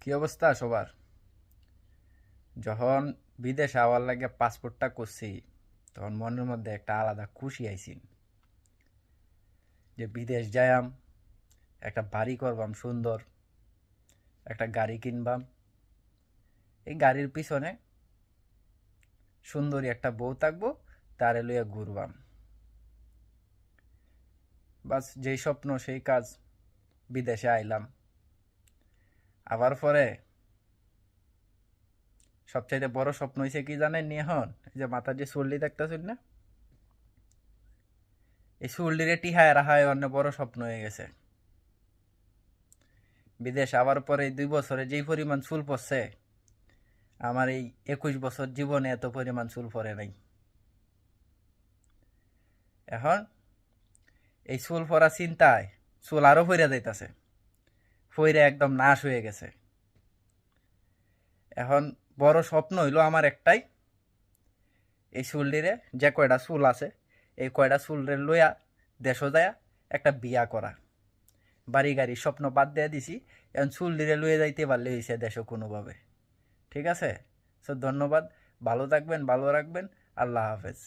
কি অবস্থা সবার? যখন বিদেশে আওয়ার লাগে পাসপোর্টটা করছি, তখন মনের মধ্যে একটা আলাদা খুশি আইছিল যে বিদেশ যায়াম, একটা বাড়ি করবাম সুন্দর, একটা গাড়ি কিনবাম, এই গাড়ির পিছনে সুন্দরী একটা বউ থাকবো, তারে লইয়া ঘুরবাম। বাস যেই স্বপ্ন সেই কাজ। বিদেশে আইলাম, আবার পরে সবচাইতে বড় স্বপ্ন হয়েছে কি জানেন নি? এখন এই যে মাথার যে চুল্লি দেখতেছেন না, এই চুল্লিরে টিহায় রাহায় অন্য বড় স্বপ্ন হয়ে গেছে। বিদেশ আবার পরে 2 বছরে যেই পরিমাণ চুল পড়ছে, আমার এই 21 বছর জীবনে এত পরিমাণ চুল পড়ে নাই। এখন এই চুল পড়া চিন্তায় চুল আরো ফইরা যাইতাছে, ফইরা একদম নাশ হয়ে গেছে। এখন বড় স্বপ্ন হইলো আমার একটাই, এই চুলটিরে যে কয়টা চুল আছে, এই কয়টা চুলরে লইয়া দেশ যায়া একটা বিয়া করা। বাড়ি গাড়ি স্বপ্ন বাদ দিয়ে দিছি, এখন চুলটিরে লইয়া যাইতে পারলে হইছে দেশে কোনোভাবে। ঠিক আছে? সো ধন্যবাদ, ভালো থাকবেন, ভালো রাখবেন, আল্লাহ হাফেজ।